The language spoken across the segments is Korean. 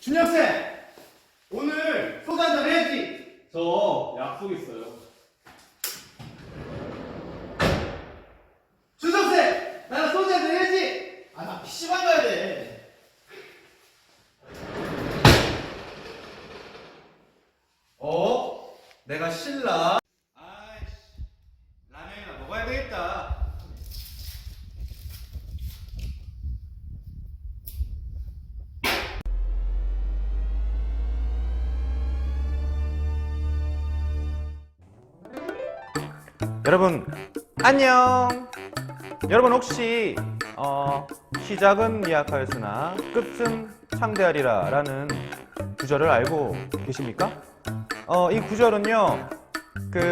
준혁쌤! 오늘 소주 한잔 해야지! 저 약속 있어요. 준석쌤! 나랑 소주 한잔 해야지! 아, 나 PC방 가야 돼! 내가 신라? 아이씨, 라면이나 먹어야 되겠다. 여러분 안녕. 여러분 혹시 시작은 미약하였으나 끝은 창대하리라 라는 구절을 알고 계십니까? 이 구절은요,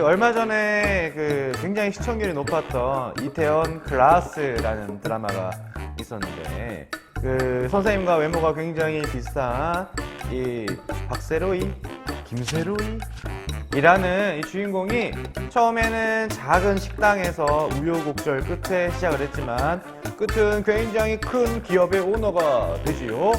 얼마 전에 굉장히 시청률이 높았던 이태원 클라스라는 드라마가 있었는데, 선생님과 외모가 굉장히 비슷한 이 박세로이, 김세로이 이라는 이 주인공이 처음에는 작은 식당에서 우여곡절 끝에 시작을 했지만 끝은 굉장히 큰 기업의 오너가 되지요.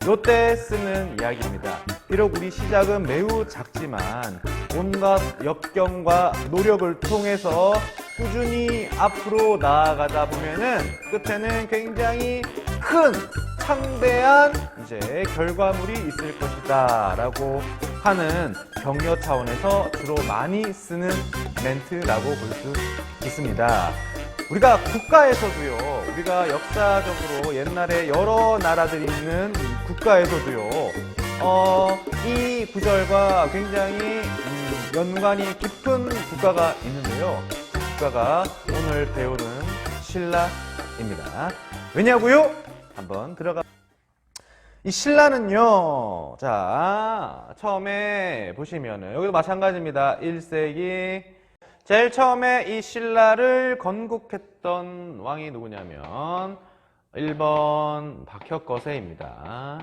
요때 쓰는 이야기입니다. 비록 우리 시작은 매우 작지만 온갖 역경과 노력을 통해서 꾸준히 앞으로 나아가다 보면은 끝에는 굉장히 큰 창대한 이제 결과물이 있을 것이다 라고 하는 격려 차원에서 주로 많이 쓰는 멘트라고 볼 수 있습니다. 우리가 국가에서도요, 우리가 역사적으로 옛날에 여러 나라들이 있는 국가에서도요, 이 구절과 굉장히 연관이 깊은 국가가 있는데요. 그 국가가 오늘 배우는 신라입니다. 왜냐고요? 한번 들어가. 이 신라는요, 자, 처음에 보시면은, 여기도 마찬가지입니다. 1세기. 제일 처음에 이 신라를 건국했던 왕이 누구냐면, 1번 박혁거세입니다.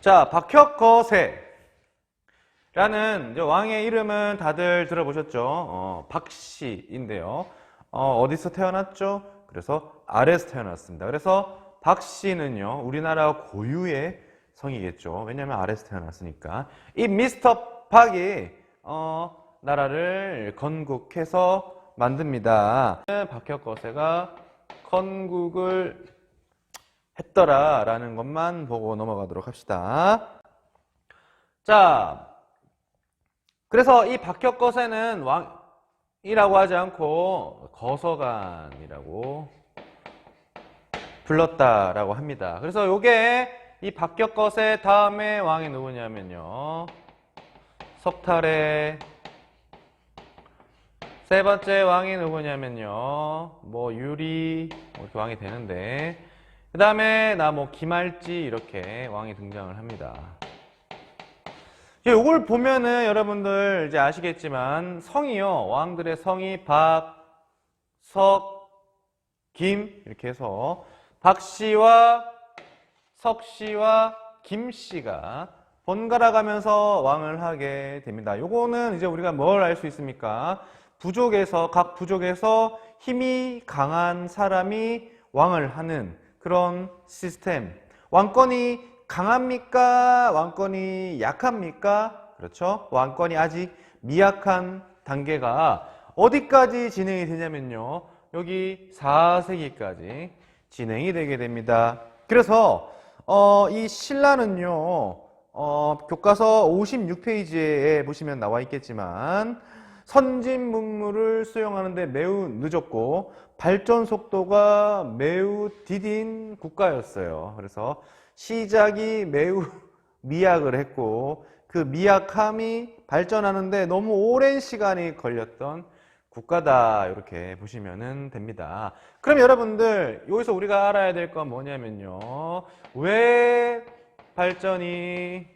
자, 박혁거세라는 왕의 이름은 다들 들어보셨죠? 박씨인데요. 어디서 태어났죠? 그래서 아래에서 태어났습니다. 그래서 박씨는요, 우리나라 고유의 성이겠죠. 왜냐하면 아래에서 태어났으니까. 이 미스터 박이 나라를 건국해서 만듭니다. 박혁거세가 건국을 했더라라는 것만 보고 넘어가도록 합시다. 자, 그래서 이 박혁거세는 왕이라고 하지 않고 거서관이라고 불렀다라고 합니다. 그래서 요게 이 박혁거세 다음에 왕이 누구냐면요, 석탈의 세 번째 왕이 누구냐면요, 유리 이렇게 왕이 되는데, 그 다음에 기말지 이렇게 왕이 등장을 합니다. 요걸 보면은 여러분들 이제 아시겠지만 성이요, 왕들의 성이 박, 석, 김 이렇게 해서 박씨와 석씨와 김씨가 번갈아 가면서 왕을 하게 됩니다. 요거는 이제 우리가 뭘 알 수 있습니까? 각 부족에서 힘이 강한 사람이 왕을 하는 그런 시스템. 왕권이 강합니까? 왕권이 약합니까? 그렇죠? 왕권이 아직 미약한 단계가 어디까지 진행이 되냐면요, 여기 4세기까지 진행이 되게 됩니다. 그래서 이 신라는요, 교과서 56페이지에 보시면 나와 있겠지만 선진문물을 수용하는데 매우 늦었고 발전 속도가 매우 디딘 국가였어요. 그래서 시작이 매우 미약을 했고 그 미약함이 발전하는데 너무 오랜 시간이 걸렸던 국가다, 이렇게 보시면 됩니다. 그럼 여러분들 여기서 우리가 알아야 될 건 뭐냐면요, 왜 발전이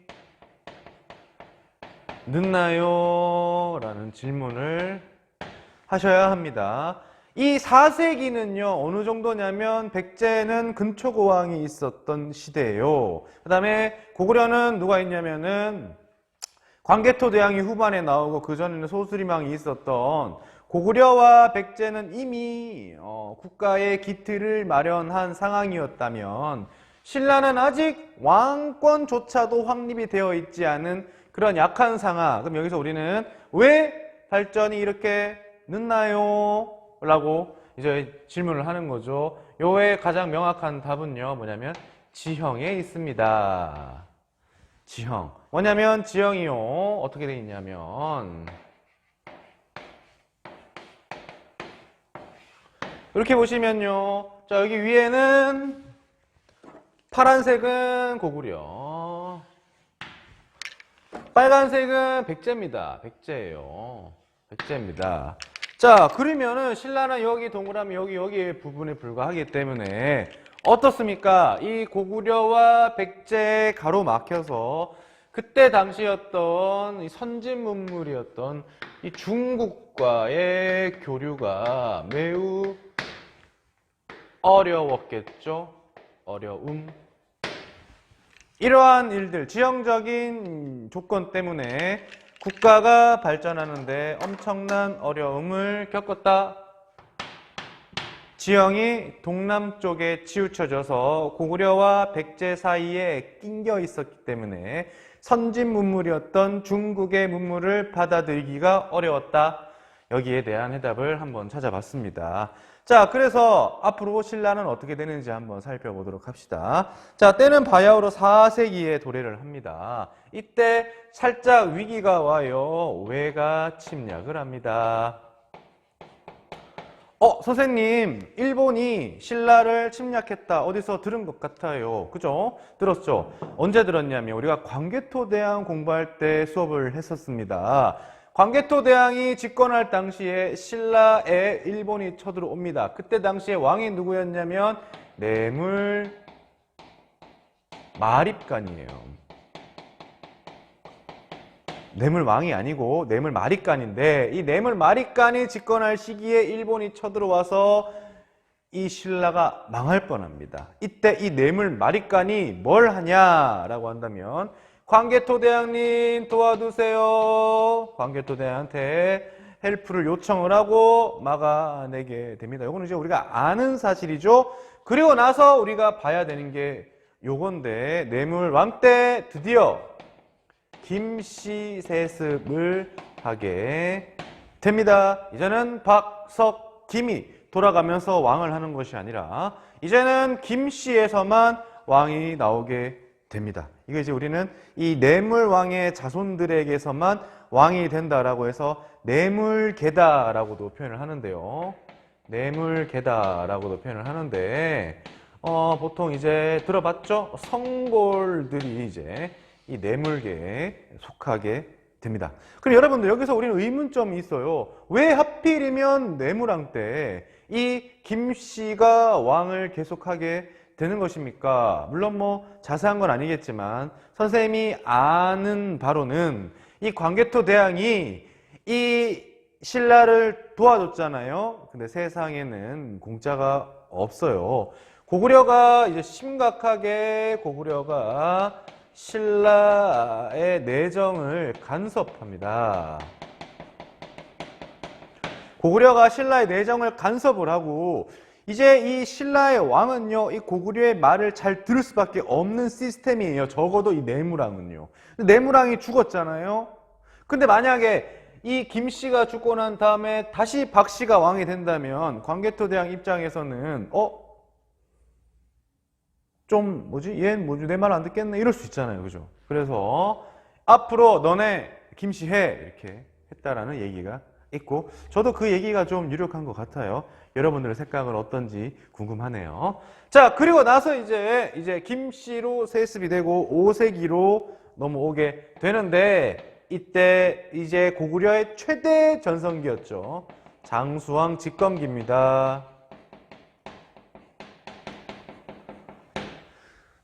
늦나요? 라는 질문을 하셔야 합니다. 이 4세기는요 어느 정도냐면 백제는 근초고왕이 있었던 시대예요. 그 다음에 고구려는 누가 있냐면은 광개토 대왕이 후반에 나오고 그 전에는 소수림왕이 있었던 고구려와 백제는 이미 국가의 기틀을 마련한 상황이었다면 신라는 아직 왕권조차도 확립이 되어 있지 않은 그런 약한 상황. 그럼 여기서 우리는 왜 발전이 이렇게 늦나요? 라고 이제 질문을 하는 거죠. 요의 가장 명확한 답은요, 뭐냐면 지형에 있습니다. 지형. 뭐냐면 지형이요, 어떻게 되어 있냐면 이렇게 보시면요, 자, 여기 위에는 파란색은 고구려, 빨간색은 백제입니다. 백제예요. 백제입니다. 자, 그러면은 신라는 여기 동그라미 여기 부분에 불과하기 때문에 어떻습니까? 이 고구려와 백제에 가로막혀서 그때 당시였던 이 선진 문물이었던 이 중국과의 교류가 매우 어려웠겠죠? 어려움. 이러한 일들, 지형적인 조건 때문에 국가가 발전하는데 엄청난 어려움을 겪었다. 지형이 동남쪽에 치우쳐져서 고구려와 백제 사이에 낑겨 있었기 때문에 선진 문물이었던 중국의 문물을 받아들이기가 어려웠다. 여기에 대한 해답을 한번 찾아봤습니다. 자, 그래서 앞으로 신라는 어떻게 되는지 한번 살펴보도록 합시다. 자, 때는 바야흐로 4세기에 도래를 합니다. 이때 살짝 위기가 와요. 외가 침략을 합니다. 선생님, 일본이 신라를 침략했다. 어디서 들은 것 같아요. 그죠? 들었죠? 언제 들었냐면 우리가 광개토대왕 공부할 때 수업을 했었습니다. 광개토대왕이 집권할 당시에 신라에 일본이 쳐들어옵니다. 그때 당시에 왕이 누구였냐면 뇌물 마립간이에요. 뇌물왕이 아니고 뇌물마립간인데, 이 뇌물마립간이 집권할 시기에 일본이 쳐들어와서 이 신라가 망할 뻔합니다. 이때 이 뇌물마립간이 뭘 하냐라고 한다면 광개토대왕님 도와주세요. 광개토대왕한테 헬프를 요청을 하고 막아내게 됩니다. 이거는 이제 우리가 아는 사실이죠. 그리고 나서 우리가 봐야 되는 게 요건데, 뇌물왕 때 드디어 김씨 세습을 하게 됩니다. 이제는 박석김이 돌아가면서 왕을 하는 것이 아니라 이제는 김씨에서만 왕이 나오게 됩니다. 이게 이제 우리는 이 뇌물왕의 자손들에게서만 왕이 된다라고 해서 뇌물계다라고도 표현을 하는데요. 뇌물계다라고도 표현을 하는데, 보통 이제 들어봤죠? 성골들이 이제 이 뇌물계에 속하게 됩니다. 그럼 여러분들, 여기서 우리는 의문점이 있어요. 왜 하필이면 뇌물왕 때 이 김씨가 왕을 계속하게 되는 것입니까? 물론 뭐 자세한 건 아니겠지만 선생님이 아는 바로는 이 광개토대왕이 이 신라를 도와줬잖아요. 근데 세상에는 공짜가 없어요. 고구려가 이제 심각하게 신라의 내정을 간섭합니다. 고구려가 신라의 내정을 간섭을 하고, 이제 이 신라의 왕은요, 이 고구려의 말을 잘 들을 수밖에 없는 시스템이에요. 적어도 이 뇌물왕은요. 뇌물왕이 죽었잖아요. 근데 만약에 이 김씨가 죽고 난 다음에 다시 박씨가 왕이 된다면 광개토대왕 입장에서는 얘는 내 말 안 듣겠네, 이럴 수 있잖아요. 그죠? 그래서 앞으로 너네 김씨 해, 이렇게 했다라는 얘기가 있고, 저도 그 얘기가 좀 유력한 것 같아요. 여러분들의 생각은 어떤지 궁금하네요. 자, 그리고 나서 이제 김씨로 세습이 되고 5세기로 넘어오게 되는데, 이때 이제 고구려의 최대 전성기였죠. 장수왕 집검기입니다.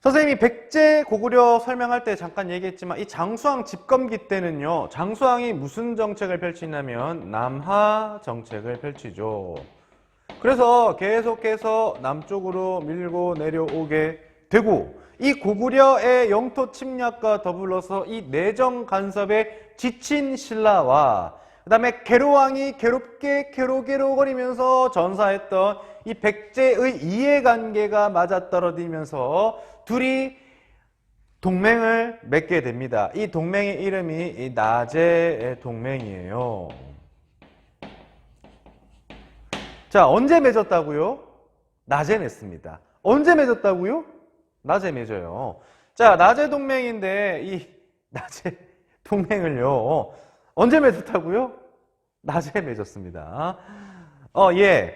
선생님이 백제 고구려 설명할 때 잠깐 얘기했지만 이 장수왕 집검기 때는요, 장수왕이 무슨 정책을 펼치냐면 남하 정책을 펼치죠. 그래서 계속해서 남쪽으로 밀고 내려오게 되고, 이 고구려의 영토 침략과 더불어서 이 내정 간섭에 지친 신라와 그 다음에 계로왕이 괴롭게 괴로괴로거리면서 전사했던 이 백제의 이해관계가 맞아떨어지면서 둘이 동맹을 맺게 됩니다. 이 동맹의 이름이 이 나제의 동맹이에요. 자, 언제 맺었다고요? 낮에 맺습니다. 언제 맺었다고요? 낮에 맺어요. 자, 낮에 동맹인데 이 낮에 동맹을요. 언제 맺었다고요? 낮에 맺었습니다. 예.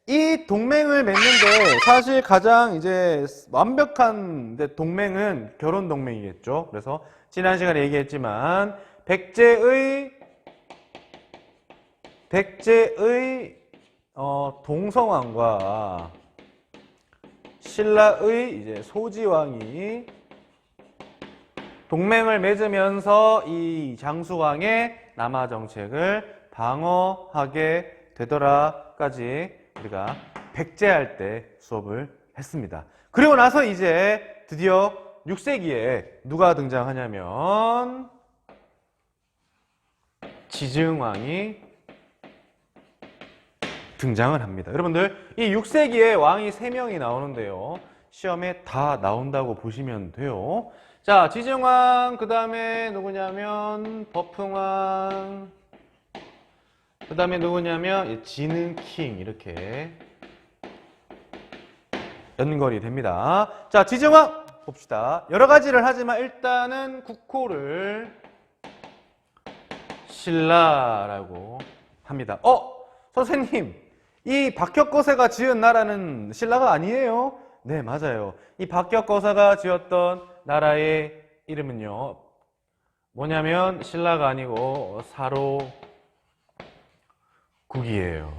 이 동맹을 맺는데 사실 가장 이제 완벽한 동맹은 결혼 동맹이겠죠. 그래서 지난 시간에 얘기했지만 백제의 동성왕과 신라의 이제 소지왕이 동맹을 맺으면서 이 장수왕의 남하 정책을 방어하게 되더라까지 우리가 백제할 때 수업을 했습니다. 그리고 나서 이제 드디어 6세기에 누가 등장하냐면 지증왕이 등장을 합니다. 여러분들 이 6세기에 왕이 3명이 나오는데요. 시험에 다 나온다고 보시면 돼요. 자, 지증왕, 그 다음에 누구냐면 버풍왕, 그 다음에 누구냐면 지능킹, 이렇게 연결이 됩니다. 자, 지증왕 봅시다. 여러 가지를 하지만 일단은 국호를 신라라고 합니다. 선생님, 이 박혁거세가 지은 나라는 신라가 아니에요? 네, 맞아요. 이 박혁거세가 지었던 나라의 이름은요, 뭐냐면 신라가 아니고 사로국이에요.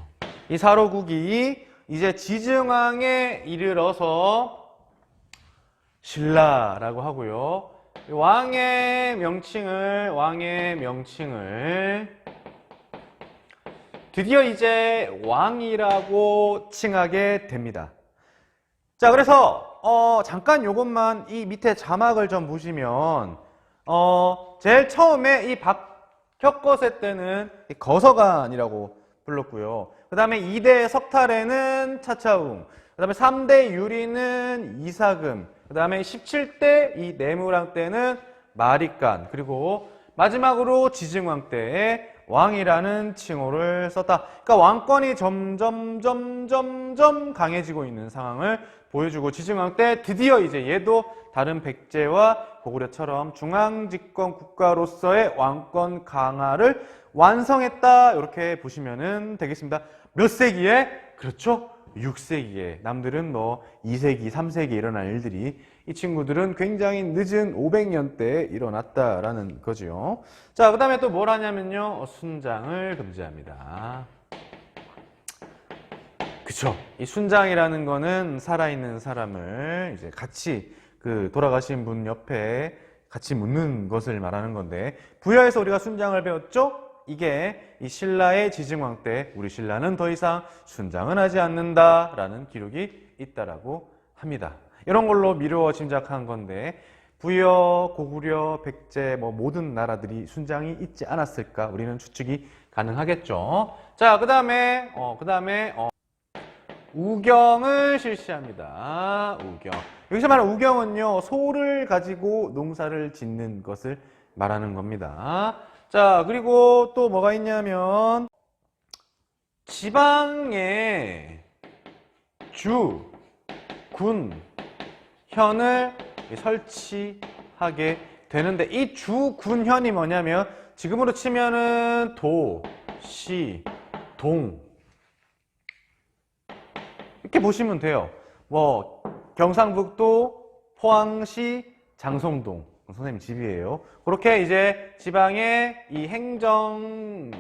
이 사로국이 이제 지증왕에 이르러서 신라라고 하고요. 왕의 명칭을 드디어 이제 왕이라고 칭하게 됩니다. 자, 그래서 잠깐 요것만 이 밑에 자막을 좀 보시면 제일 처음에 이 박혁거세 때는 거서관이라고 불렀고요. 그 다음에 2대 석탈에는 차차웅, 그 다음에 3대 유리는 이사금, 그 다음에 17대 이 내무랑 때는 마리깐, 그리고 마지막으로 지증왕 때에 왕이라는 칭호를 썼다. 그러니까 왕권이 점점 강해지고 있는 상황을 보여주고 지증왕 때 드디어 이제 얘도 다른 백제와 고구려처럼 중앙집권 국가로서의 왕권 강화를 완성했다. 이렇게 보시면 되겠습니다. 몇 세기에? 그렇죠. 6세기에. 남들은 뭐 2세기, 3세기에 일어난 일들이 이 친구들은 굉장히 늦은 500년대에 일어났다라는 거죠. 자, 그 다음에 또 뭘 하냐면요. 순장을 금지합니다. 그쵸. 이 순장이라는 거는 살아있는 사람을 이제 같이 돌아가신 분 옆에 같이 묻는 것을 말하는 건데, 부여에서 우리가 순장을 배웠죠? 이게 이 신라의 지증왕 때 우리 신라는 더 이상 순장은 하지 않는다라는 기록이 있다라고 합니다. 이런 걸로 미루어 짐작한 건데, 부여, 고구려, 백제 뭐 모든 나라들이 순장이 있지 않았을까 우리는 추측이 가능하겠죠. 자, 그다음에 우경을 실시합니다. 우경. 여기서 말하는 우경은요, 소를 가지고 농사를 짓는 것을 말하는 겁니다. 자, 그리고 또 뭐가 있냐면 지방에 주, 군, 현을 설치하게 되는데, 이 주, 군, 현이 뭐냐면 지금으로 치면은 도, 시, 동 이렇게 보시면 돼요. 뭐 경상북도, 포항시, 장성동 선생님 집이에요. 그렇게 이제 지방의 이 행정을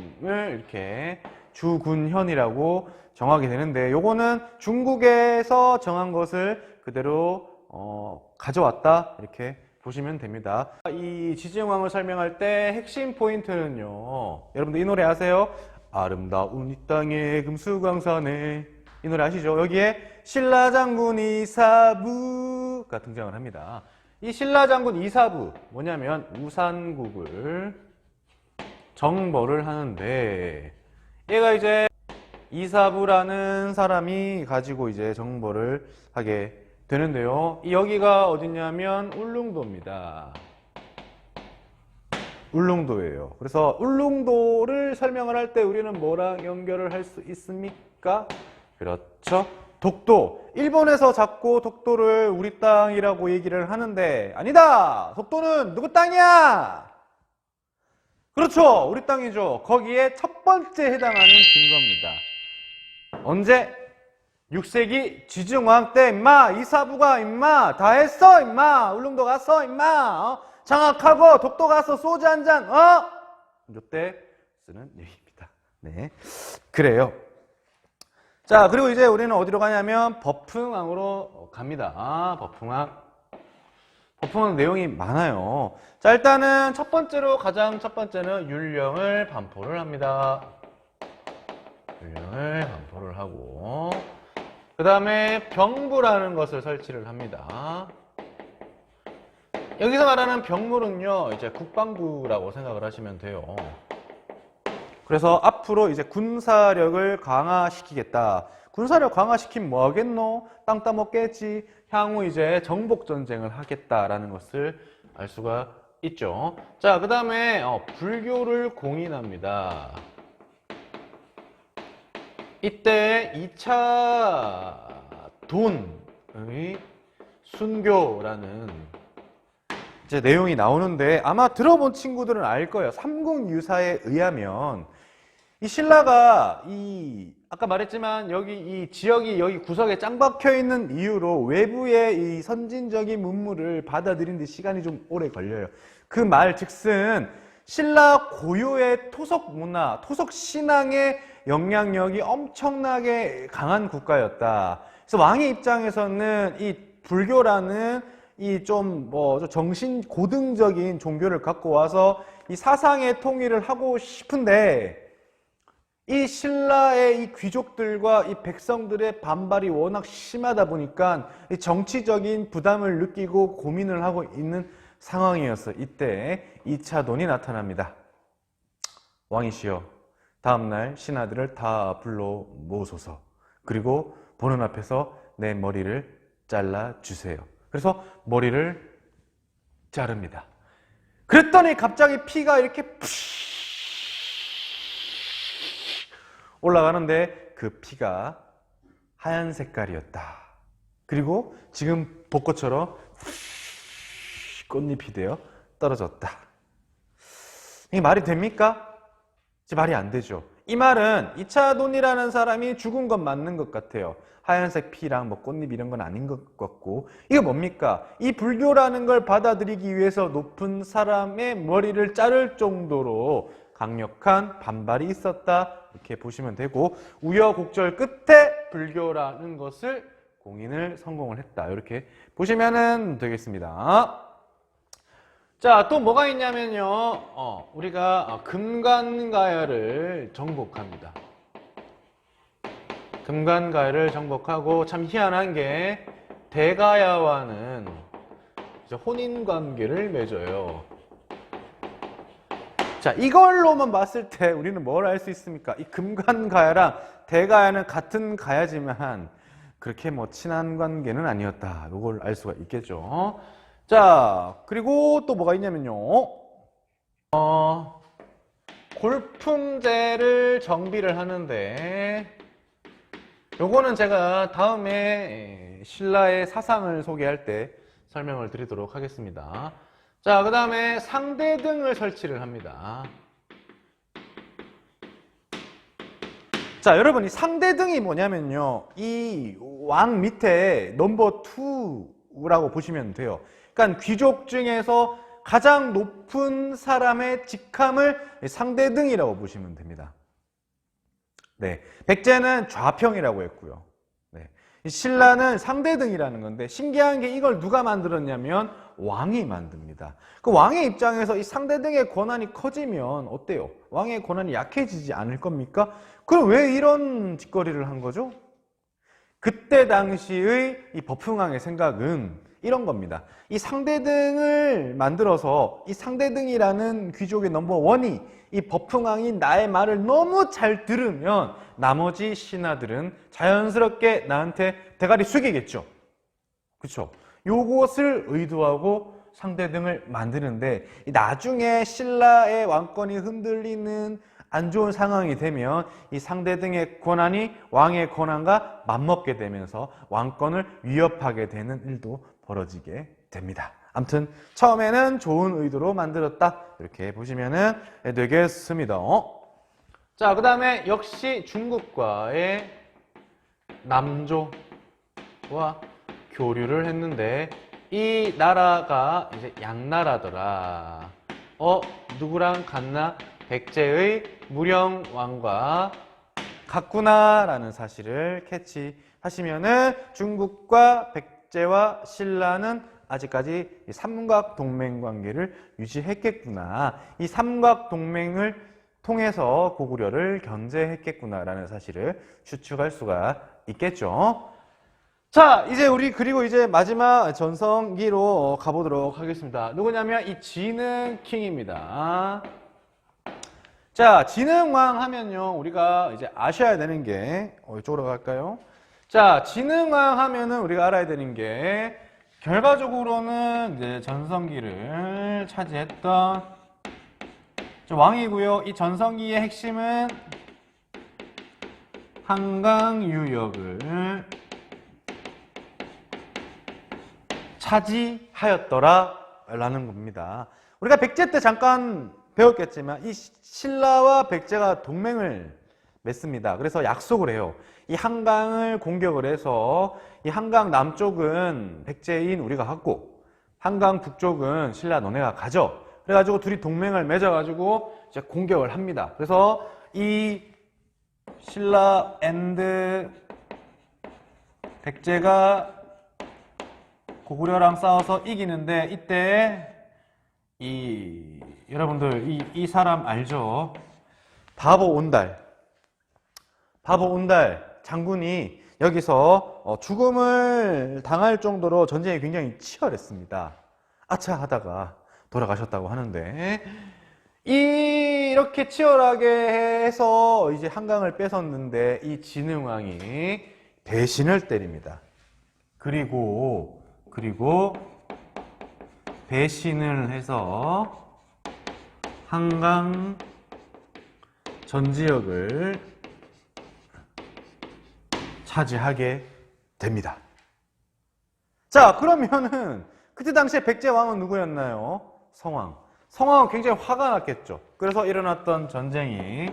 이렇게 주, 군, 현이라고 정하게 되는데, 요거는 중국에서 정한 것을 그대로 가져왔다 이렇게 보시면 됩니다. 이 지증왕을 설명할 때 핵심 포인트는요, 여러분들 이 노래 아세요? 아름다운 이 땅에 금수강산에, 이 노래 아시죠? 여기에 신라장군 이사부가 등장을 합니다. 이 신라장군 이사부 뭐냐면 우산국을 정벌을 하는데, 얘가 이제 이사부라는 사람이 가지고 이제 정벌을 하게 되는데요. 여기가 어디냐면 울릉도입니다. 울릉도예요. 그래서 울릉도를 설명을 할 때 우리는 뭐랑 연결을 할 수 있습니까? 그렇죠. 독도. 일본에서 자꾸 독도를 우리 땅이라고 얘기를 하는데 아니다! 독도는 누구 땅이야? 그렇죠. 우리 땅이죠. 거기에 첫 번째 해당하는 증거입니다. 언제? 6세기 지중왕 때 임마 이사부가 임마 다 했어 임마 울릉도 갔어 임마 장악하고 독도 가서 소주 한잔 요때 쓰는 얘기입니다. 네, 그래요. 자, 그리고 이제 우리는 어디로 가냐면 법흥항으로 갑니다. 법흥항. 법흥항 내용이 많아요. 자, 일단은 가장 첫 번째는 율령을 반포를 합니다. 율령을 반포를 하고, 그 다음에 병부라는 것을 설치를 합니다. 여기서 말하는 병물은요, 이제 국방부라고 생각을 하시면 돼요. 그래서 앞으로 이제 군사력을 강화시키겠다. 군사력 강화시키면 뭐 하겠노? 땅 따먹겠지. 향후 이제 정복전쟁을 하겠다라는 것을 알 수가 있죠. 자, 그 다음에 불교를 공인합니다. 이때 2차 돈의 순교라는 이제 내용이 나오는데 아마 들어본 친구들은 알 거예요. 삼국유사에 의하면 이 신라가 아까 말했지만 여기 이 지역이 여기 구석에 짱 박혀 있는 이유로 외부의 이 선진적인 문물을 받아들이는 데 시간이 좀 오래 걸려요. 그 말 즉슨 신라 고유의 토속 문화, 토속 신앙의 영향력이 엄청나게 강한 국가였다. 그래서 왕의 입장에서는 이 불교라는 이 좀 정신 고등적인 종교를 갖고 와서 이 사상의 통일을 하고 싶은데 이 신라의 이 귀족들과 이 백성들의 반발이 워낙 심하다 보니까 이 정치적인 부담을 느끼고 고민을 하고 있는 상황이었어. 이때 2차 돈이 나타납니다. 왕이시여, 다음날 신하들을 다 불러 모으소서. 그리고 보는 앞에서 내 머리를 잘라주세요. 그래서 머리를 자릅니다. 그랬더니 갑자기 피가 이렇게 올라가는데 그 피가 하얀 색깔이었다. 그리고 지금 벚꽃처럼 꽃잎이 되어 떨어졌다. 이게 말이 됩니까? 이제 말이 안 되죠. 이 말은 이차돈이라는 사람이 죽은 건 맞는 것 같아요. 하얀색 피랑 꽃잎 이런 건 아닌 것 같고, 이게 뭡니까? 이 불교라는 걸 받아들이기 위해서 높은 사람의 머리를 자를 정도로 강력한 반발이 있었다, 이렇게 보시면 되고, 우여곡절 끝에 불교라는 것을 공인을 성공을 했다, 이렇게 보시면 되겠습니다. 자, 또 뭐가 있냐면요, 우리가 금관가야를 정복합니다. 금관가야를 정복하고, 참 희한한 게 대가야와는 이제 혼인관계를 맺어요. 자, 이걸로만 봤을 때 우리는 뭘 알 수 있습니까? 이 금관가야랑 대가야는 같은 가야지만 그렇게 친한 관계는 아니었다, 이걸 알 수가 있겠죠. 자, 그리고 또 뭐가 있냐면요, 골품제를 정비를 하는데, 요거는 제가 다음에 신라의 사상을 소개할 때 설명을 드리도록 하겠습니다. 자, 그 다음에 상대등을 설치를 합니다. 자, 여러분, 이 상대등이 뭐냐면요, 이 왕 밑에 넘버 2라고 보시면 돼요. 그러니까 귀족 중에서 가장 높은 사람의 직함을 상대등이라고 보시면 됩니다. 네, 백제는 좌평이라고 했고요. 네, 신라는 상대등이라는 건데, 신기한 게 이걸 누가 만들었냐면 왕이 만듭니다. 그 왕의 입장에서 이 상대등의 권한이 커지면 어때요? 왕의 권한이 약해지지 않을 겁니까? 그럼 왜 이런 짓거리를 한 거죠? 그때 당시의 이 법흥왕의 생각은 이런 겁니다. 이 상대등을 만들어서 이 상대등이라는 귀족의 넘버원이 이 버풍왕이 나의 말을 너무 잘 들으면 나머지 신하들은 자연스럽게 나한테 대가리 숙이겠죠. 그렇죠? 요것을 의도하고 상대등을 만드는데 나중에 신라의 왕권이 흔들리는 안 좋은 상황이 되면 이 상대등의 권한이 왕의 권한과 맞먹게 되면서 왕권을 위협하게 되는 일도 벌어지게 됩니다. 아무튼 처음에는 좋은 의도로 만들었다 이렇게 보시면 되겠습니다. 자, 그 다음에 역시 중국과의 남조와 교류를 했는데 이 나라가 이제 양나라더라. 누구랑 같나? 백제의 무령왕과 같구나라는 사실을 캐치하시면은 중국과 백제와 신라는 아직까지 이 삼각 동맹 관계를 유지했겠구나. 이 삼각 동맹을 통해서 고구려를 견제했겠구나라는 사실을 추측할 수가 있겠죠. 자, 이제 우리 그리고 이제 마지막 전성기로 가보도록 하겠습니다. 누구냐면 이 진흥킹입니다. 자, 진흥왕 하면요, 우리가 이제 아셔야 되는 게, 이쪽으로 갈까요? 자, 진흥왕 하면은 우리가 알아야 되는 게, 결과적으로는 이제 전성기를 차지했던 왕이고요. 이 전성기의 핵심은 한강 유역을 차지하였더라 라는 겁니다. 우리가 백제 때 잠깐 배웠겠지만 이 신라와 백제가 동맹을 맺습니다. 그래서 약속을 해요. 이 한강을 공격을 해서 이 한강 남쪽은 백제인 우리가 갖고 한강 북쪽은 신라 너네가 가져. 그래가지고 둘이 동맹을 맺어가지고 이제 공격을 합니다. 그래서 이 신라 앤드 백제가 고구려랑 싸워서 이기는데 이때 여러분들 이 사람 알죠? 바보 온달 장군이 여기서 죽음을 당할 정도로 전쟁이 굉장히 치열했습니다. 아차 하다가 돌아가셨다고 하는데 이렇게 치열하게 해서 이제 한강을 뺏었는데 이 진흥왕이 배신을 때립니다. 그리고 배신을 해서 한강 전 지역을 차지하게 됩니다. 자, 그러면은 그때 당시에 백제 왕은 누구였나요? 성왕. 성왕은 굉장히 화가 났겠죠. 그래서 일어났던 전쟁이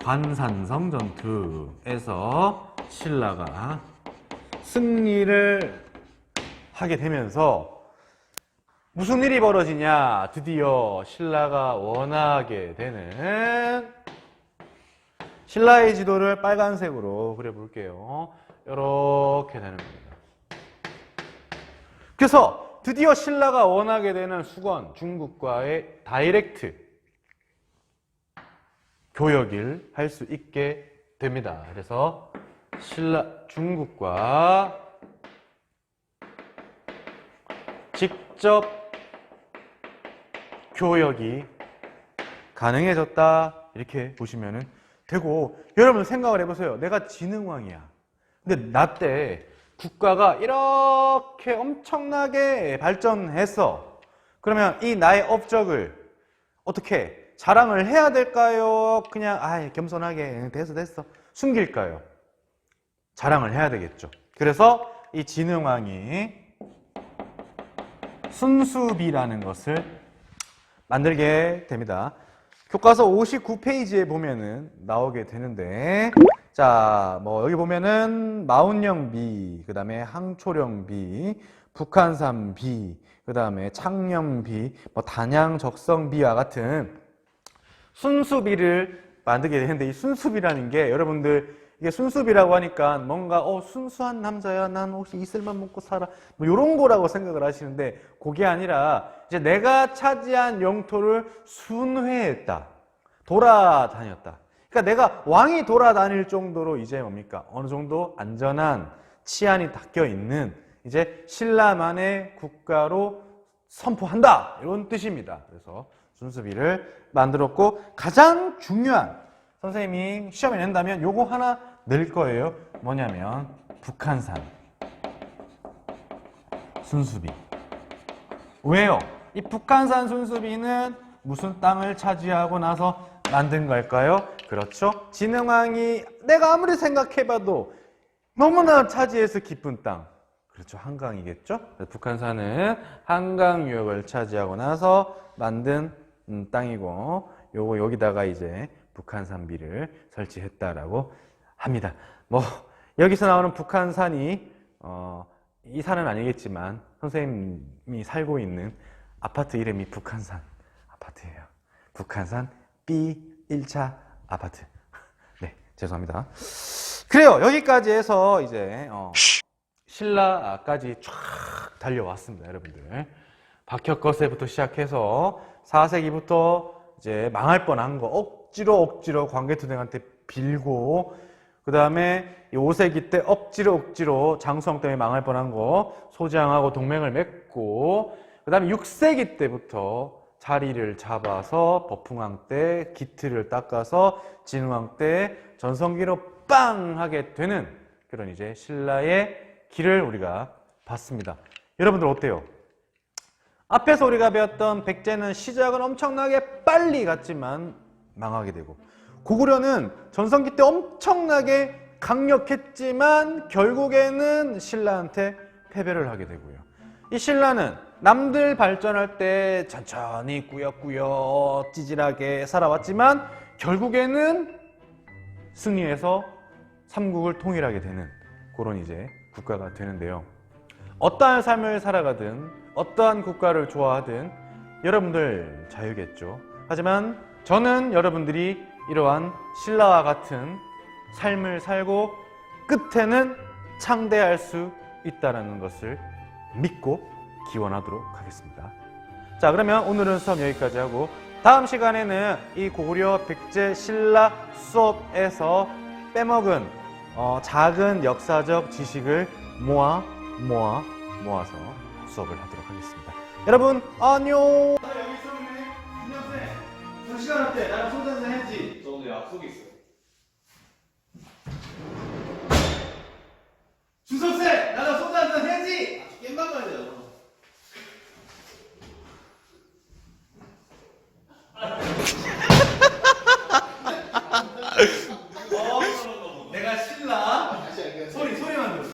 관산성 전투에서 신라가 승리를 하게 되면서 무슨 일이 벌어지냐? 드디어 신라가 원하게 되는 신라의 지도를 빨간색으로 그려볼게요. 이렇게 되는 겁니다. 그래서 드디어 신라가 원하게 되는 수건, 중국과의 다이렉트 교역을 할 수 있게 됩니다. 그래서 중국과 직접 교역이 가능해졌다 이렇게 보시면 되고, 여러분 생각을 해보세요. 내가 진흥왕이야. 근데 나 때 국가가 이렇게 엄청나게 발전했어. 그러면 이 나의 업적을 어떻게 자랑을 해야 될까요? 그냥 겸손하게 됐어 숨길까요? 자랑을 해야 되겠죠. 그래서 이 진흥왕이 순수비라는 것을 만들게 됩니다. 교과서 59페이지에 보면은 나오게 되는데, 자, 여기 보면은 마운령비, 그 다음에 항초령비, 북한산비, 그 다음에 창령비, 단양적성비와 같은 순수비를 만들게 되는데, 이 순수비라는 게 여러분들 이게 순수비라고 하니까 뭔가 순수한 남자야, 난 혹시 이슬만 먹고 살아, 이런 거라고 생각을 하시는데, 그게 아니라 이제 내가 차지한 영토를 순회했다, 돌아다녔다. 그러니까 내가 왕이 돌아다닐 정도로 이제 뭡니까? 어느 정도 안전한 치안이 닦여 있는 이제 신라만의 국가로 선포한다 이런 뜻입니다. 그래서 순수비를 만들었고 가장 중요한 선생님이 시험에 낸다면 요거 하나 낼 거예요. 뭐냐면 북한산 순수비. 왜요? 이 북한산 순수비는 무슨 땅을 차지하고 나서 만든 걸까요? 그렇죠. 진흥왕이 내가 아무리 생각해봐도 너무나 차지해서 깊은 땅. 그렇죠. 한강이겠죠. 북한산은 한강 유역을 차지하고 나서 만든 땅이고 요거 여기다가 이제 북한산비를 설치했다라고 합니다. 뭐 여기서 나오는 북한산이 이 산은 아니겠지만 선생님이 살고 있는 아파트 이름이 북한산 아파트예요. 북한산 B1차 아파트. 네, 죄송합니다. 그래요. 여기까지 해서 이제 신라까지 쫙 달려왔습니다, 여러분들. 박혁거세부터 시작해서 4세기부터 이제 망할 뻔한 거 억지로 광개토등한테 빌고 그 다음에 5세기 때 억지로 장수왕 때문에 망할 뻔한 거 소지왕하고 동맹을 맺고 그 다음에 6세기 때부터 자리를 잡아서 버풍왕 때 기틀을 닦아서 진흥왕 때 전성기로 빵 하게 되는 그런 이제 신라의 길을 우리가 봤습니다. 여러분들 어때요? 앞에서 우리가 배웠던 백제는 시작은 엄청나게 빨리 갔지만 망하게 되고 고구려는 전성기 때 엄청나게 강력했지만 결국에는 신라한테 패배를 하게 되고요. 이 신라는 남들 발전할 때 천천히 꾸역꾸역 찌질하게 살아왔지만 결국에는 승리해서 삼국을 통일하게 되는 그런 이제 국가가 되는데요. 어떠한 삶을 살아가든 어떠한 국가를 좋아하든 여러분들 자유겠죠. 하지만 저는 여러분들이 이러한 신라와 같은 삶을 살고 끝에는 창대할 수 있다는 것을 믿고 기원하도록 하겠습니다. 자, 그러면 오늘은 수업 여기까지 하고 다음 시간에는 이 고구려, 백제, 신라 수업에서 빼먹은 작은 역사적 지식을 모아서 수업을 하도록 하겠습니다. 여러분 안녕. 여기 있었네. 준영쌤, 저 시간 어때? 나랑 손전등 해야지. 저 오늘 약속이 있어요. 준석쌤, 나랑 손전등 해야지. 게임방 가야 돼요.